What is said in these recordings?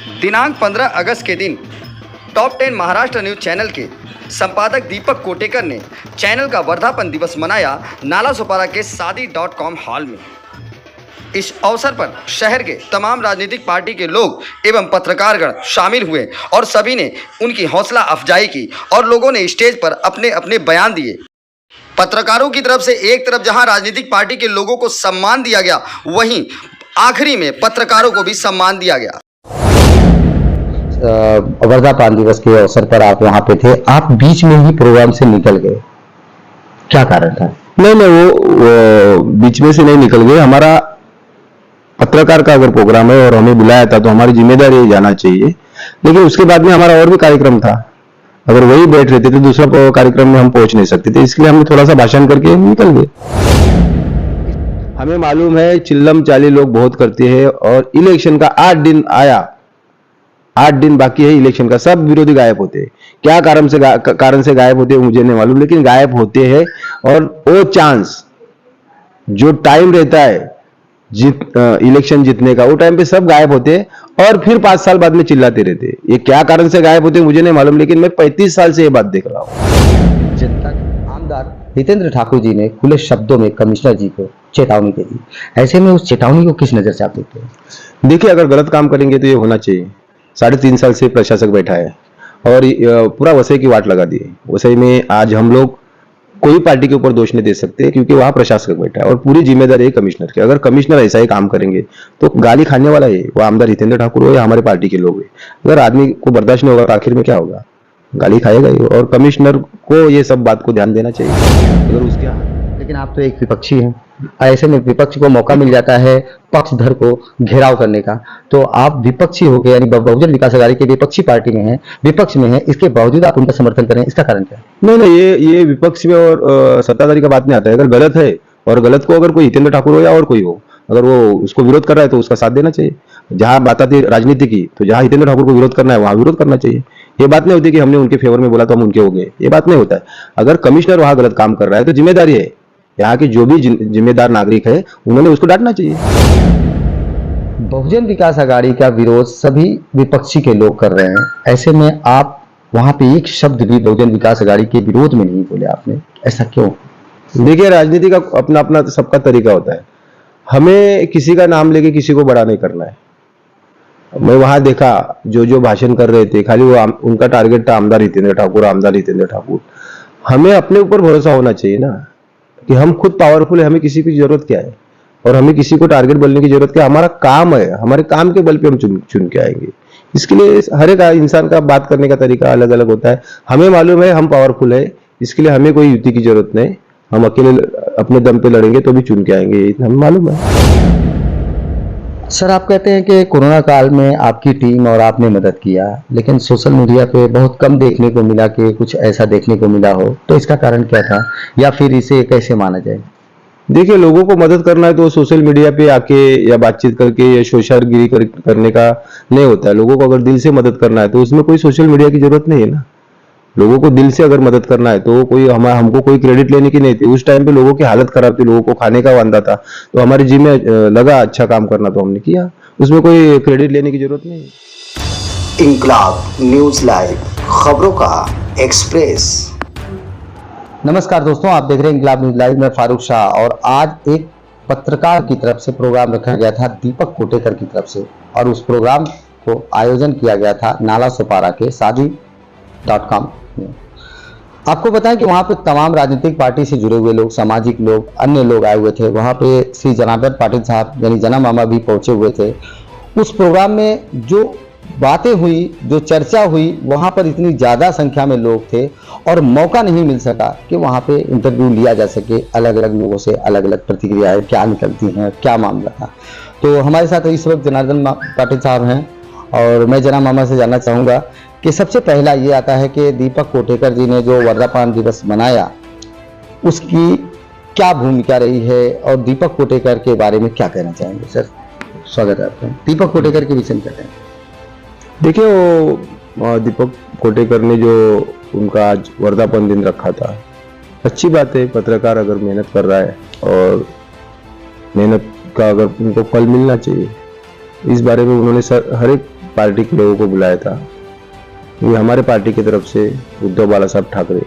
दिनांक 15 अगस्त के दिन टॉप 10 महाराष्ट्र न्यूज चैनल के संपादक दीपक कोटेकर ने चैनल का वर्धापन दिवस मनाया नालासोपारा के शादी.com हॉल में। इस अवसर पर शहर के तमाम राजनीतिक पार्टी के लोग एवं पत्रकारगण शामिल हुए और सभी ने उनकी हौसला अफजाई की और लोगों ने स्टेज पर अपने अपने बयान दिए। पत्रकारों की तरफ से एक तरफ जहां राजनीतिक पार्टी के लोगों को सम्मान दिया गया, वहीं आखिरी में पत्रकारों को भी सम्मान दिया गया। वर्धापन दिवस के अवसर पर आप वहां पे थे, आप बीच में ही प्रोग्राम से निकल गए, क्या कारण था? नहीं, वो बीच में से नहीं निकल गए। हमारा पत्रकार का अगर प्रोग्राम है और हमें बुलाया था तो हमारी जिम्मेदारी है जाना चाहिए, लेकिन उसके बाद में हमारा और भी कार्यक्रम था। अगर वही बैठ रहते तो दूसरा कार्यक्रम में हम पहुंच नहीं सकते थे, इसलिए हमने थोड़ा सा भाषण करके निकल गए। हमें मालूम है चिल्लम चाली लोग बहुत करते हैं और इलेक्शन का 8 दिन आया, 8 दिन बाकी है इलेक्शन का, सब विरोधी गायब होते हैं। क्या कारण से गायब होते हैं मुझे नहीं मालूम, लेकिन गायब होते हैं। और वो चांस जो टाइम रहता है इलेक्शन जीतने का, वो टाइम पे सब गायब होते हैं और फिर 5 साल बाद में चिल्लाते रहते हैं। ये क्या कारण से गायब होते हैं मुझे नहीं मालूम, लेकिन मैं 35 साल से ये बात देख रहा हूँ। जनता आमदार हितेंद्र ठाकुर जी ने खुले शब्दों में कमिश्नर जी को चेतावनी दे दी। ऐसे में उस चेतावनी को किस नजर से आप देखते हैं? देखिए, अगर गलत काम करेंगे तो ये होना चाहिए। 3.5 साल से प्रशासक बैठा है और पूरा वसई की वाट लगा दी है। वसई में आज हम लोग कोई पार्टी के ऊपर दोष नहीं दे सकते, क्योंकि वहां प्रशासक बैठा है और पूरी जिम्मेदारी है कमिश्नर की। अगर कमिश्नर ऐसा ही काम करेंगे तो गाली खाने वाला है वो आमदार हितेंद्र ठाकुर हो या हमारे पार्टी के लोग है। अगर आदमी को बर्दाश्त नहीं होगा तो आखिर में क्या होगा? गाली खाएगा ही। और कमिश्नर को ये सब बात को ध्यान देना चाहिए अगर उसके। लेकिन आप तो एक विपक्षी हैं, ऐसे में विपक्ष को मौका मिल जाता है पक्षधर को घेराव करने का, तो आप विपक्षी हो गए, यानी बहुजन विकास अघाड़ी के विपक्षी पार्टी में हैं, विपक्ष में हैं, इसके बावजूद आप उनका समर्थन करें, इसका कारण क्या है? नहीं, ये विपक्ष में और सत्ताधारी का बात नहीं आता है। अगर गलत है और गलत को अगर कोई हितेंद्र ठाकुर हो या और कोई हो, अगर वो उसको विरोध कर रहा है तो उसका साथ देना चाहिए। जहां बात आती है राजनीति की, तो जहां हितेंद्र ठाकुर को विरोध करना है वहां विरोध करना चाहिए। ये बात नहीं होती कि हमने उनके फेवर में बोला तो हम उनके हो गए, ये बात नहीं होता है। अगर कमिश्नर वहां गलत काम कर रहा है तो जिम्मेदारी है यहाँ के जो भी जिम्मेदार नागरिक है, उन्होंने उसको डांटना चाहिए। बहुजन विकास अघाड़ी का विरोध सभी विपक्षी के लोग कर रहे हैं, ऐसे में आप वहां पे एक शब्द भी बहुजन विकास अघाड़ी के विरोध में नहीं बोले आपने, ऐसा क्यों? देखिए, राजनीति का अपना अपना सबका तरीका होता है। हमें किसी का नाम लेके किसी को बड़ा नहीं करना है। मैं वहां देखा जो भाषण कर रहे थे, खाली वो उनका टारगेट था आमदार हितेंद्र ठाकुर, आमदार हितेंद्र ठाकुर। हमें अपने ऊपर भरोसा होना चाहिए ना कि हम खुद पावरफुल है, हमें किसी की जरूरत क्या है और हमें किसी को टारगेट बोलने की जरूरत क्या है? हमारा काम है, हमारे काम के बल पे हम चुन के आएंगे। इसके लिए हर एक इंसान का बात करने का तरीका अलग अलग होता है। हमें मालूम है हम पावरफुल है, इसके लिए हमें कोई युति की जरूरत नहीं। हम अकेले अपने दम पे लड़ेंगे तो भी चुन के आएंगे, इतना हमें मालूम है। सर, आप कहते हैं कि कोरोना काल में आपकी टीम और आपने मदद किया, लेकिन सोशल मीडिया पे बहुत कम देखने को मिला कि कुछ ऐसा देखने को मिला हो, तो इसका कारण क्या था या फिर इसे कैसे माना जाए? देखिए, लोगों को मदद करना है तो सोशल मीडिया पे आके या बातचीत करके या शोशागिरी करने का नहीं होता है। लोगों को अगर दिल से मदद करना है तो उसमें कोई सोशल मीडिया की जरूरत नहीं है ना। लोगों को दिल से अगर मदद करना है तो कोई हमको कोई क्रेडिट लेने की नहीं थी। उस टाइम पे लोगों की हालत खराब थी, लोगों को खाने का वांदा था, तो हमारे जी में लगा अच्छा काम करना तो हमने किया, उसमें कोई क्रेडिट लेने की जरूरत नहीं। इंकलाब न्यूज लाइव, खबरों का एक्सप्रेस। नमस्कार दोस्तों, आप देख रहे हैं इंकलाब न्यूज लाइव में फारूक शाह, और आज एक पत्रकार की तरफ से प्रोग्राम रखा गया था दीपक कोटेकर की तरफ से, और उस प्रोग्राम को आयोजन किया गया था नालासोपारा के शादी.com में। आपको बताएं कि वहां पे तमाम राजनीतिक पार्टी से जुड़े हुए लोग, सामाजिक लोग, अन्य लोग आए हुए थे। वहां पे श्री जनार्दन पाटिल साहब यानी जना मामा भी पहुंचे हुए थे। उस प्रोग्राम में जो बातें हुई, जो चर्चा हुई, वहां पर इतनी ज़्यादा संख्या में लोग थे और मौका नहीं मिल सका कि वहां पे इंटरव्यू लिया जा सके। अलग अलग लोगों से अलग अलग प्रतिक्रियाएं क्या निकलती हैं, क्या मामला था। तो हमारे साथ इस वक्त जनार्दन पाटिल साहब हैं और मैं जना मामा से जानना चाहूँगा कि सबसे पहला ये आता है कि दीपक कोटेकर जी ने जो वर्धापन दिवस मनाया, उसकी क्या भूमिका रही है और दीपक कोटेकर के बारे में क्या कहना चाहेंगे? सर, स्वागत है आपका। दीपक कोटेकर के विषय में क्या कहें? देखिए, वो दीपक कोटेकर ने जो उनका आज वर्धापन दिन रखा था, अच्छी बात है। पत्रकार अगर मेहनत कर रहा है और मेहनत का अगर उनको फल मिलना चाहिए, इस बारे में उन्होंने हर एक पार्टी के लोगों को बुलाया था। ये हमारे पार्टी की तरफ से उद्धव बाला साहब ठाकरे,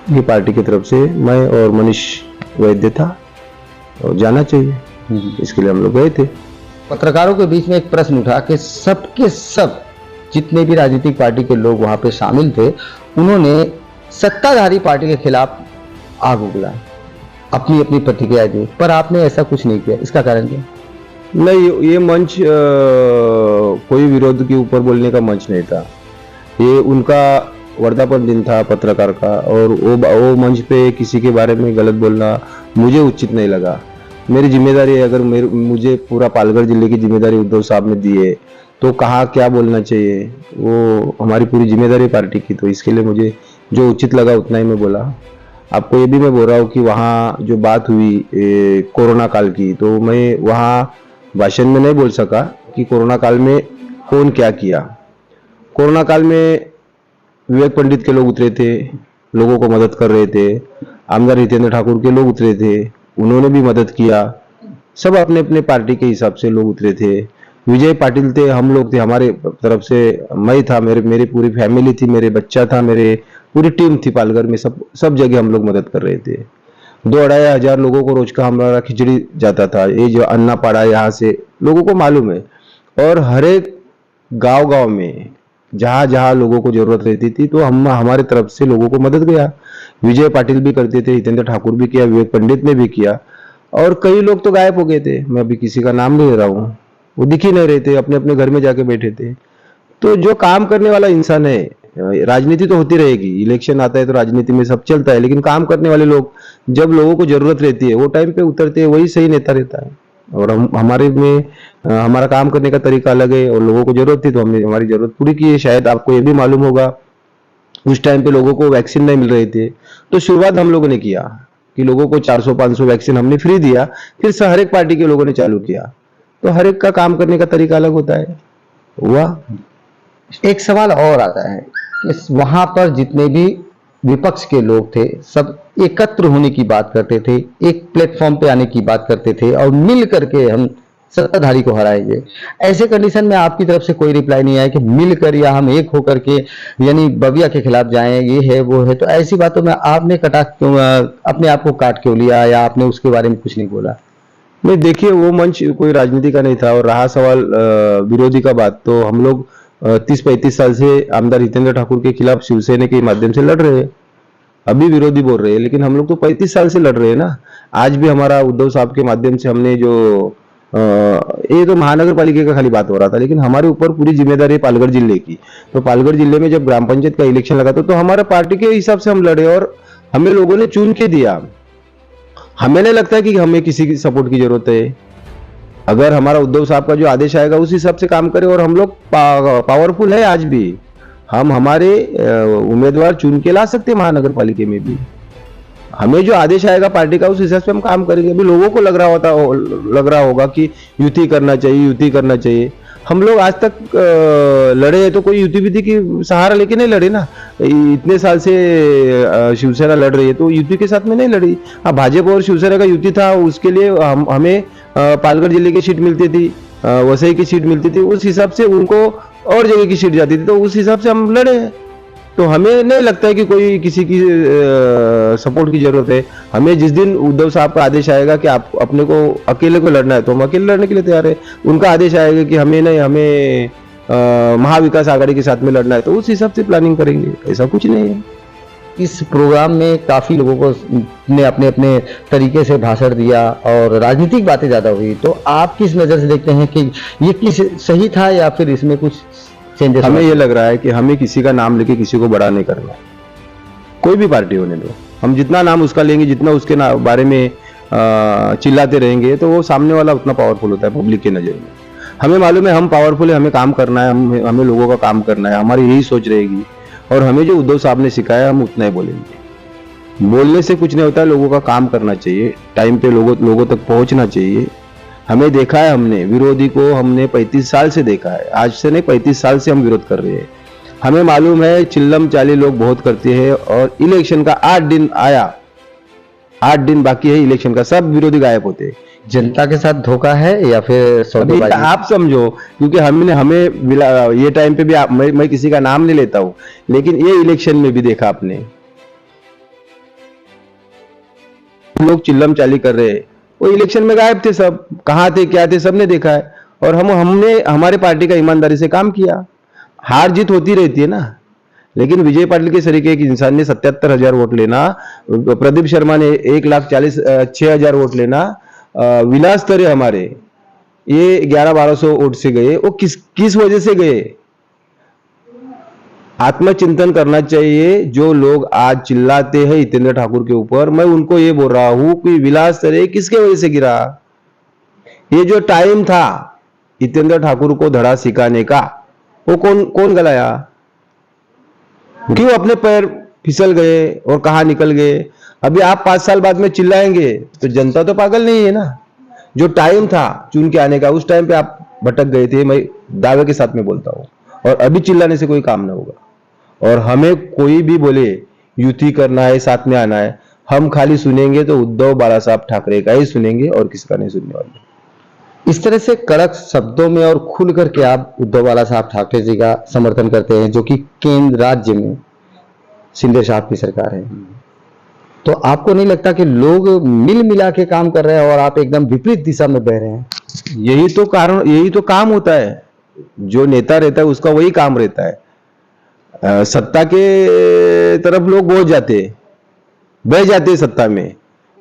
ये पार्टी की तरफ से मैं और मनीष वैद्य था और जाना चाहिए, इसके लिए हम लोग गए थे। पत्रकारों के बीच में एक प्रश्न उठा कि सबके सब जितने भी राजनीतिक पार्टी के लोग वहां पे शामिल थे, उन्होंने सत्ताधारी पार्टी के खिलाफ आग उगला, अपनी अपनी प्रतिक्रिया दी, पर आपने ऐसा कुछ नहीं किया, इसका कारण क्या? नहीं, ये मंच कोई विरोध के ऊपर बोलने का मंच नहीं था। ये उनका वर्धापन दिन था पत्रकार का, और वो मंच पे किसी के बारे में गलत बोलना मुझे उचित नहीं लगा। मेरी जिम्मेदारी है, अगर मुझे पूरा पालघर जिले की जिम्मेदारी उद्धव साहब ने दी है तो कहाँ क्या बोलना चाहिए, वो हमारी पूरी जिम्मेदारी पार्टी की, तो इसके लिए मुझे जो उचित लगा उतना ही मैं बोला। आपको ये भी मैं बोल रहा हूँ कि वहाँ जो बात हुई कोरोना काल की, तो मैं वहाँ भाषण में नहीं बोल सका कि कोरोना काल में कौन क्या किया। कोरोना काल में विवेक पंडित के लोग उतरे थे, लोगों को मदद कर रहे थे। आमदार हितेंद्र ठाकुर के लोग उतरे थे, उन्होंने भी मदद किया। सब अपने अपने पार्टी के हिसाब से लोग उतरे थे। विजय पाटिल थे, हम लोग थे, हमारे तरफ से मैं था, मेरी पूरी फैमिली थी, मेरे बच्चा था, मेरे पूरी टीम थी पालघर में। सब जगह हम लोग मदद कर रहे थे। 2-2.5 हजार लोगों को रोज का हमारा खिचड़ी जाता था। ये जो अन्ना पड़ा यहाँ से लोगों को मालूम है, और हर एक गांव में जहां जहां लोगों को जरूरत रहती थी तो हम हमारे तरफ से लोगों को मदद किया। विजय पाटिल भी करते थे, हितेंद्र ठाकुर भी किया, विवेक पंडित ने भी किया, और कई लोग तो गायब हो गए थे। मैं अभी किसी का नाम नहीं ले रहा हूँ, वो दिख ही नहीं रहे थे, अपने अपने घर में जाके बैठे थे। तो जो काम करने वाला इंसान है, राजनीति तो होती रहेगी, इलेक्शन आता है तो राजनीति में सब चलता है, लेकिन काम करने वाले लोग जब लोगों को जरूरत रहती है वो टाइम पे उतरते हैं, वही सही नेता रहता है। और हमारे में हमारा काम करने का तरीका अलग है, और लोगों को जरूरत थी तो हमने हमारी जरूरत पूरी की है। शायद आपको ये भी मालूम होगा उस टाइम पे लोगों को वैक्सीन नहीं मिल रहे थे, तो शुरुआत हम लोगों ने किया कि लोगों को 400-500 वैक्सीन हमने फ्री दिया। फिर हर एक पार्टी के लोगों ने चालू किया। तो हर एक का काम करने का तरीका अलग होता है। हुआ एक सवाल और आता है कि वहां पर जितने भी विपक्ष के लोग थे, सब एकत्र होने की बात करते थे, एक प्लेटफॉर्म पे आने की बात करते थे, और मिल करके हम सत्ताधारी को हराएंगे। ऐसे कंडीशन में आपकी तरफ से कोई रिप्लाई नहीं आया कि मिलकर या हम एक होकर के यानी बबिया के खिलाफ जाएं, ये है वो है। तो ऐसी बातों में आपने अपने आप को काट क्यों लिया, या आपने उसके बारे में कुछ नहीं बोला? नहीं, देखिए, वो मंच कोई राजनीति का नहीं था। और रहा सवाल विरोधी का बात, तो हम लोग 30-35 साल से आमदार हितेंद्र ठाकुर के खिलाफ शिवसेना के माध्यम से लड़ रहे हैं। अभी विरोधी बोल रहे हैं, लेकिन हम लोग तो 35 साल से लड़ रहे हैं ना। आज भी हमारा उद्धव साहब के माध्यम से हमने जो ये तो महानगर पालिका का खाली बात हो रहा था, लेकिन हमारे ऊपर पूरी जिम्मेदारी है पालघर जिले की। तो पालघर जिले में जब ग्राम पंचायत का इलेक्शन लगा था तो हमारा पार्टी के हिसाब से हम लड़े, और हमें लोगों ने चुन के दिया। हमें नहीं लगता कि हमें किसी की सपोर्ट की जरूरत है। अगर हमारा उद्धव साहब का जो आदेश आएगा उस हिसाब से काम करें, और हम लोग पावरफुल है। आज भी हम हमारे उम्मीदवार चुन के ला सकते हैं महानगर पालिका में भी। हमें जो आदेश आएगा पार्टी का उस हिसाब से हम काम करेंगे। अभी लोगों को लग रहा होगा कि युति करना चाहिए। हम लोग आज तक लड़े हैं तो कोई युति विधि की सहारा लेके नहीं लड़े ना। इतने साल से शिवसेना लड़ रही है तो युति के साथ में नहीं लड़ी। हाँ, भाजपा और शिवसेना का युति था, उसके लिए हमें पालघर जिले की सीट मिलती थी, वसई की सीट मिलती थी, उस हिसाब से उनको और जगह की सीट जाती थी, तो उस हिसाब से हम लड़े हैं। तो हमें नहीं लगता है कि कोई किसी की सपोर्ट की जरूरत है। हमें जिस दिन उद्धव साहब का आदेश आएगा कि आप अपने को अकेले को लड़ना है तो हम अकेले लड़ने के लिए तैयार है। उनका आदेश आएगा कि हमें महाविकास आघाड़ी के साथ में लड़ना है तो उस हिसाब से प्लानिंग करेंगे। ऐसा कुछ नहीं है। इस प्रोग्राम में काफी लोगों को ने अपने अपने तरीके से भाषण दिया और राजनीतिक बातें ज्यादा हुई, तो आप किस नजर से देखते हैं कि ये किस सही था या फिर इसमें कुछ चेंजेस? हमें ये लग रहा है कि हमें किसी का नाम लेके किसी को बड़ा नहीं करना है। कोई भी पार्टी होने दो, हम जितना नाम उसका लेंगे, जितना उसके बारे में चिल्लाते रहेंगे, तो वो सामने वाला उतना पावरफुल होता है पब्लिक की नजर में। हमें मालूम है हम पावरफुल है, हमें काम करना है, हमें लोगों का काम करना है, हमारी यही सोच रहेगी। और हमें जो उद्धव साहब ने सिखाया हम उतना ही बोलेंगे। बोलने से कुछ नहीं होता है, लोगों का काम करना चाहिए, टाइम पे लोगों तक पहुंचना चाहिए। हमें देखा है, हमने विरोधी को हमने 35 साल से देखा है, आज से नहीं 35 साल से हम विरोध कर रहे हैं। हमें मालूम है चिल्लम चाली लोग बहुत करते हैं, और इलेक्शन का 8 दिन आया, 8 दिन बाकी है इलेक्शन का, सब विरोधी गायब होते हैं। जनता के साथ धोखा है या फिर अभी सौदेबाजी? आप समझो, क्योंकि ये टाइम पे भी मैं किसी का नाम नहीं लेता हूं, लेकिन ये इलेक्शन में भी देखा आपने, लोग चिल्लम चाली कर रहे हैं, वो इलेक्शन में गायब थे सब, कहाँ थे क्या थे सबने देखा है। और हमने हमारे पार्टी का ईमानदारी से काम किया। हार जीत होती रहती है ना, लेकिन विजय पाटिल के तरीके एक इंसान ने 77,000 वोट लेना, प्रदीप शर्मा ने 1,46,000 वोट लेना, विलास तरे हमारे ये 1100-1200 वोट से गए। वो किस वजह से गए? आत्मचिंतन करना चाहिए। जो लोग आज चिल्लाते हैं हितेंद्र ठाकुर के ऊपर, मैं उनको ये बोल रहा हूं कि विलास तरे किसके वजह से गिरा? ये जो टाइम था हितेंद्र ठाकुर को धड़ा सिखाने का, वो कौन गलाया? क्यों अपने पैर फिसल गए और कहां निकल गए? अभी आप 5 साल बाद में चिल्लाएंगे तो जनता तो पागल नहीं है ना। जो टाइम था चुन के आने का, उस टाइम पे आप भटक गए थे, मैं दावे के साथ में बोलता हूं। और अभी चिल्लाने से कोई काम ना होगा। और हमें कोई भी बोले युति करना है, साथ में आना है, हम खाली सुनेंगे तो उद्धव बाला साहब ठाकरे का ही सुनेंगे और किसी का नहीं सुनने वाले। इस तरह से कड़क शब्दों में और खुल करके आप उद्धव बाला साहब ठाकरे जी का समर्थन करते हैं, जो कि केंद्र राज्य में शिंदे साहब की सरकार है, तो आपको नहीं लगता कि लोग मिल मिला के काम कर रहे हैं और आप एकदम विपरीत दिशा में बह रहे हैं? यही तो कारण, यही तो काम होता है। जो नेता रहता है उसका वही काम रहता है। सत्ता के तरफ लोग पहुंच जाते, बह जाते सत्ता में,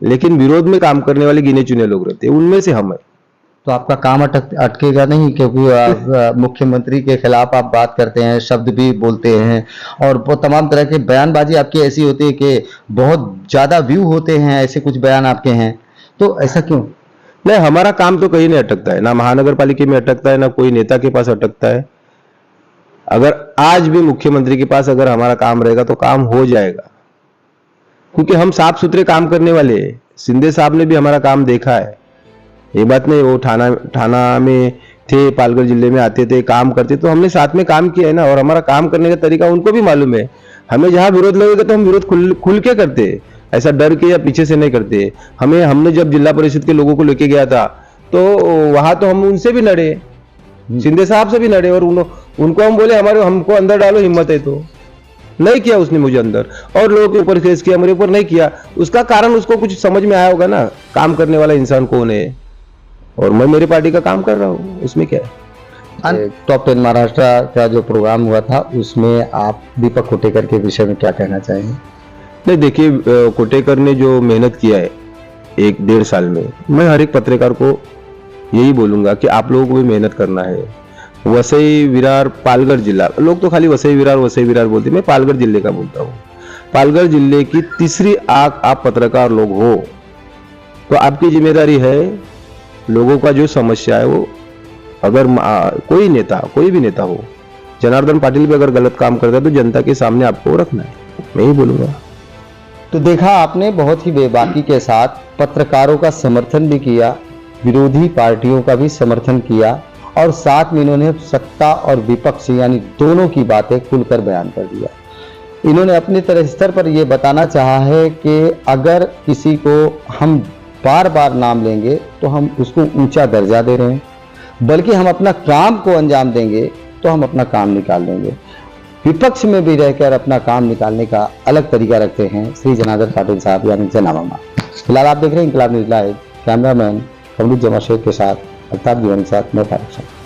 लेकिन विरोध में काम करने वाले गिने चुने लोग रहते हैं, उनमें से हम है। तो आपका काम अटकेगा नहीं, क्योंकि आप मुख्यमंत्री के खिलाफ आप बात करते हैं, शब्द भी बोलते हैं और वो तमाम तरह के बयानबाजी आपकी ऐसी होती है कि बहुत ज्यादा व्यू होते हैं, ऐसे कुछ बयान आपके हैं, तो ऐसा क्यों? नहीं, हमारा काम तो कहीं नहीं अटकता है, ना महानगर पालिका में अटकता है, ना कोई नेता के पास अटकता है। अगर आज भी मुख्यमंत्री के पास अगर हमारा काम रहेगा तो काम हो जाएगा, क्योंकि हम साफ सुथरे काम करने वाले हैं। शिंदे साहब ने भी हमारा काम देखा है, ये बात नहीं। वो थाना में थे, पालघर जिले में आते थे, काम करते, तो हमने साथ में काम किया है ना। और हमारा काम करने का तरीका उनको भी मालूम है। हमें जहां विरोध लगेगा तो हम विरोध खुल के करते, ऐसा डर के या पीछे से नहीं करते। हमने जब जिला परिषद के लोगों को लेके गया था तो वहां तो हम उनसे भी लड़े, शिंदे साहब से भी लड़े, और उनको हम बोले हमको अंदर डालो, हिम्मत है तो। नहीं किया उसने मुझे अंदर, और लोगों के ऊपर केस किया, मेरे ऊपर नहीं किया। उसका कारण उसको कुछ समझ में आया होगा ना, काम करने वाला इंसान कौन है, और मैं मेरी पार्टी का काम कर रहा हूँ, उसमें क्या है। टॉप 10 महाराष्ट्र का जो प्रोग्राम हुआ था उसमें आप दीपक कोटेकर के विषय में क्या कहना चाहेंगे? नहीं, देखिए, कोटेकर ने जो मेहनत किया है 1-1.5 साल में, मैं हर एक पत्रकार को यही बोलूंगा कि आप लोगों को भी मेहनत करना है। वसई विरार पालघर जिला, लोग तो खाली वसई विरार बोलते, मैं पालघर जिले का बोलता हूँ। पालघर जिले की तीसरी आंख आप पत्रकार लोग हो, तो आपकी जिम्मेदारी है लोगों का जो समस्या है वो, अगर कोई भी नेता हो, जनार्दन पाटिल भी अगर गलत काम करता है तो जनता के सामने आपको रखना है, मैं ही बोलूंगा। तो देखा आपने, बहुत ही बेबाकी के साथ पत्रकारों का समर्थन भी किया, विरोधी पार्टियों का भी समर्थन किया, और साथ में इन्होंने सत्ता और विपक्ष यानी दोनों की बातें खुलकर बयान कर दिया। इन्होंने अपने तरह स्तर पर यह बताना चाहा है कि अगर किसी को हम बार बार नाम लेंगे तो हम उसको ऊंचा दर्जा दे रहे हैं, बल्कि हम अपना काम को अंजाम देंगे तो हम अपना काम निकाल देंगे। विपक्ष में भी रहकर अपना काम निकालने का अलग तरीका रखते हैं श्री जनार्दन पाटिल साहब यानी जना मामा। फिलहाल आप देख रहे हैं इंकलाब न्यूज़ लाइव, कैमरामैन कमरुद्दीन जमाशेद के साथ अल्ताफ दीवानी के साथ मैं फारूक शाह।